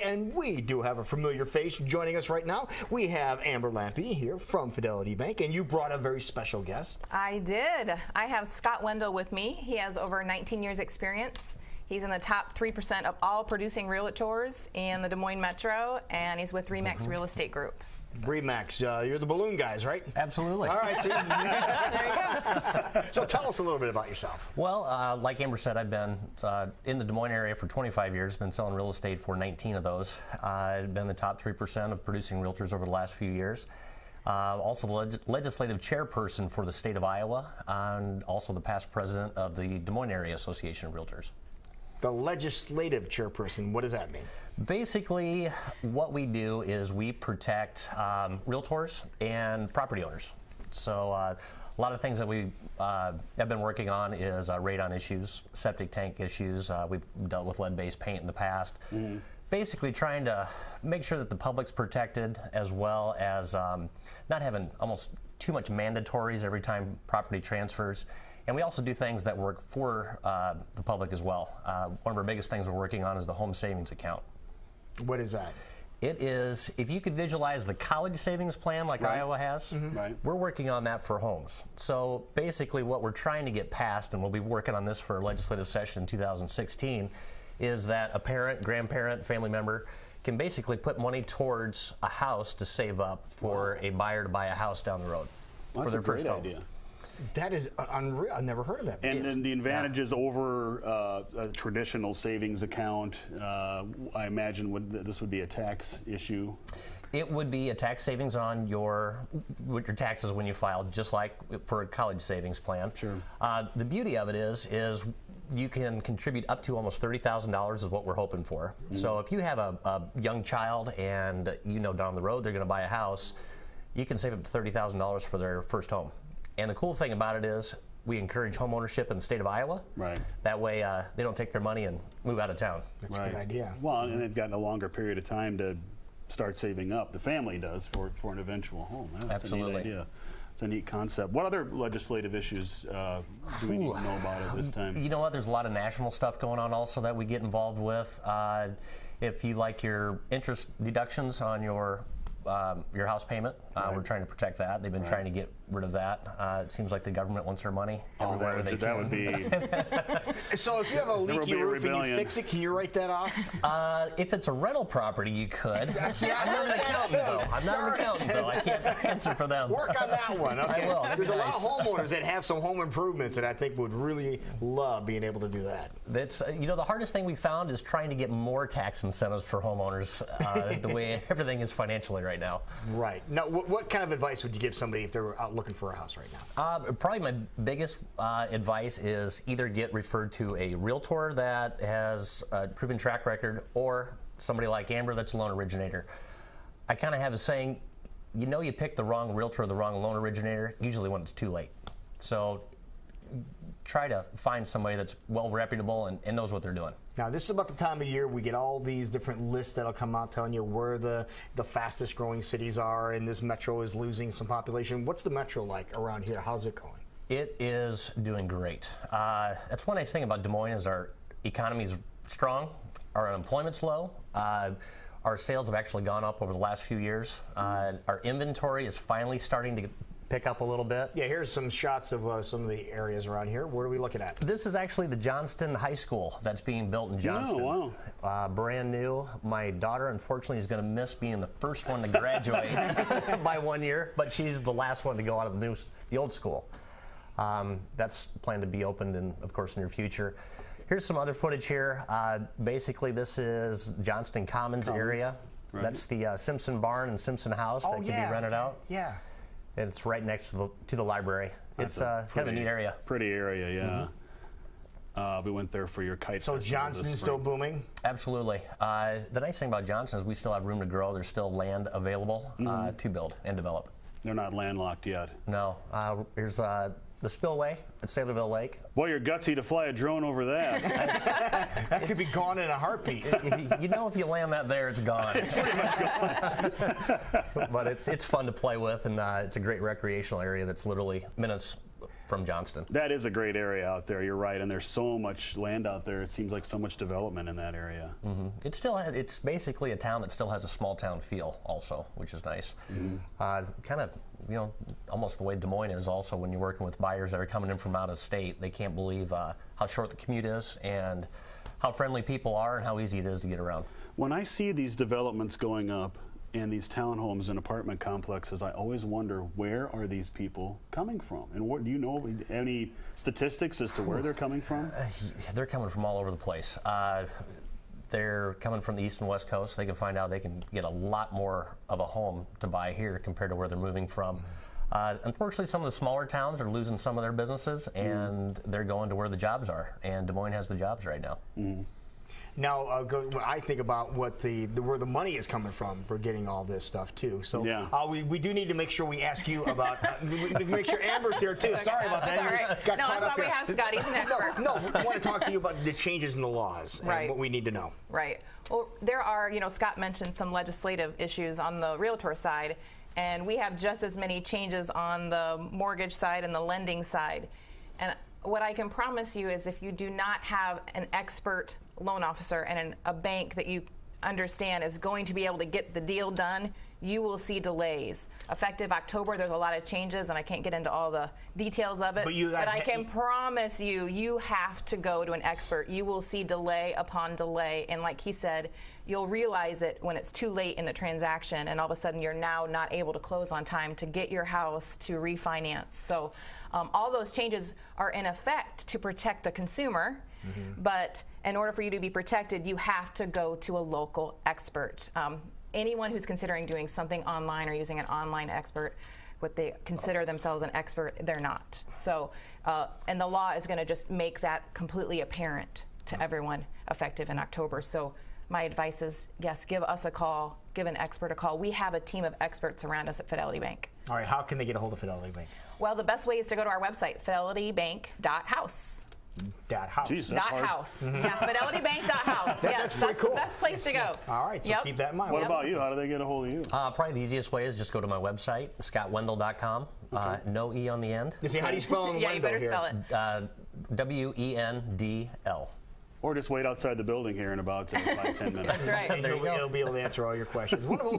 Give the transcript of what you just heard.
and we do have a familiar face joining us right now. We have Amber Lampe here from Fidelity Bank, and you brought a very special guest. I did. I have Scott Wendell with me. He has over 19 years experience. He's in the top 3% of all producing realtors in the Des Moines Metro, and he's with Remax Real Estate Group. Remax, you're the balloon guys, right? Absolutely. All right, see? There you go. So tell us a little bit about yourself. Well, like Amber said, I've been in the Des Moines area for 25 years, been selling real estate for 19 of those. I've been the top 3% of producing realtors over the last few years. Also the legislative chairperson for the state of Iowa, and also the past president of the Des Moines Area Association of Realtors. The legislative chairperson, what does that mean? Basically, what we do is we protect realtors and property owners. So a lot of things that we have been working on is radon issues, septic tank issues. We've dealt with lead-based paint in the past. Basically trying to make sure that the public's protected, as well as not having almost too much mandatories every time property transfers. And we also do things that work for the public as well. One of our biggest things we're working on is the home savings account. What is that? It is, if you could visualize the college savings plan like Iowa has, we're working on that for homes. So basically what we're trying to get passed, and we'll be working on this for a legislative session in 2016, is that a parent, grandparent, family member can basically put money towards a house to save up for a buyer to buy a house down the road for their first home. Idea. That is unreal. I've never heard of that. And then the advantages over a traditional savings account, I imagine this would be a tax issue. It would be a tax savings on your taxes when you file, just like for a college savings plan. Sure. The beauty of it is you can contribute up to almost $30,000 is what we're hoping for. So if you have a young child and you know down the road they're going to buy a house, you can save up to $30,000 for their first home. And the cool thing about it is we encourage home ownership in the state of Iowa. Right. That way they don't take their money and move out of town. That's a good idea. Well, and they've gotten a longer period of time to start saving up. The family does for an eventual home. That's Absolutely. a neat idea. It's a neat concept. What other legislative issues do we need to know about at this time? You know what? There's a lot of national stuff going on also that we get involved with. If you like your interest deductions on your house payment, we're trying to protect that. They've been trying to get rid of that. It seems like the government wants their money everywhere they can. That would be. So if you have a leaky roof and you fix it, can you write that off? If it's a rental property, you could. See, I'm not an accountant, though. I'm not an accountant, though. I can't answer for them. Work on that one. Okay. I will. There's a lot of homeowners that have some home improvements that I think would really love being able to do that. That's the hardest thing we found is trying to get more tax incentives for homeowners. The way everything is financially right now. Right. Now, what kind of advice would you give somebody if they're out looking for a house right now? Probably my biggest advice is either get referred to a realtor that has a proven track record, or somebody like Amber that's a loan originator. I kind of have a saying, you pick the wrong realtor or the wrong loan originator usually when it's too late. So try to find somebody that's well reputable and knows what they're doing. Now, this is about the time of year we get all these different lists that'll come out telling you where the fastest growing cities are, and this metro is losing some population. What's the metro like around here? How's it going? It is doing great. That's one nice thing about Des Moines is our economy is strong, our unemployment's low. Our sales have actually gone up over the last few years. Our inventory is finally starting to pick up a little bit. Yeah, here's some shots of some of the areas around here. What are we looking at? This is actually the Johnston High School that's being built in Johnston. Oh, wow. Brand new. My daughter, unfortunately, is going to miss being the first one to graduate by 1 year, but she's the last one to go out of the old school. That's planned to be opened in, of course, near future. Here's some other footage here. Basically, this is Johnston Commons area. Right. That's the Simpson Barn and Simpson House that can be rented out. Yeah. It's right next to the library. It's kind of a neat area. Pretty area, yeah. We went there for your kite festival. So Johnston's still booming? Absolutely. The nice thing about Johnston is we still have room to grow. There's still land available to build and develop. They're not landlocked yet. No. Here's the spillway at Saylorville Lake. Boy, you're gutsy to fly a drone over that. That could be gone in a heartbeat. If you land that there, it's gone. It's pretty much gone. But it's fun to play with, and it's a great recreational area that's literally minutes from Johnston. That is a great area out there. You're right, and there's so much land out there. It seems like so much development in that area. It's basically a town that still has a small town feel, also, which is nice. Kind of, almost the way Des Moines is. Also, when you're working with buyers that are coming in from out of state, they can't believe how short the commute is and how friendly people are and how easy it is to get around. When I see these developments going up and these townhomes and apartment complexes, I always wonder, where are these people coming from? And what do you know any statistics as to where they're coming from? They're coming from all over the place. They're coming from the east and west coast. They can find out they can get a lot more of a home to buy here compared to where they're moving from. Unfortunately, some of the smaller towns are losing some of their businesses, and they're going to where the jobs are. And Des Moines has the jobs right now. Now, I think about what where the money is coming from for getting all this stuff too. So we do need to make sure we ask you about. Make sure Amber's here too. Sorry about that. All right. No, that's why we have Scott. He's an expert. No, I want to talk to you about the changes in the laws and what we need to know. Right. Well, there are. Scott mentioned some legislative issues on the realtor side, and we have just as many changes on the mortgage side and the lending side. And what I can promise you is, if you do not have an expert loan officer and a bank that you understand is going to be able to get the deal done, you will see delays. Effective October, there's a lot of changes, and I can't get into all the details of it. But I can promise you, you have to go to an expert. You will see delay upon delay, and like he said, you'll realize it when it's too late in the transaction, and all of a sudden you're now not able to close on time to get your house to refinance. So all those changes are in effect to protect the consumer. But in order for you to be protected, you have to go to a local expert. Anyone who's considering doing something online or using an online expert, what they consider themselves an expert, they're not. So, and the law is going to just make that completely apparent to everyone effective in October. So my advice is, yes, give us a call, give an expert a call. We have a team of experts around us at Fidelity Bank. All right, how can they get a hold of Fidelity Bank? Well, the best way is to go to our website, fidelitybank.house. .house. Jeez, that's hard. .house. Yeah, fidelitybank.house. Yes, that's cool. the best place to go. All right, so keep that in mind. What about you? How do they get a hold of you? Probably the easiest way is just go to my website, scottwendell.com. No E on the end. You see, how do you spell Yeah, you better spell it. Wendl. Or just wait outside the building here in about 5-10 minutes. That's right. And you'll be able to answer all your questions. Wonderful.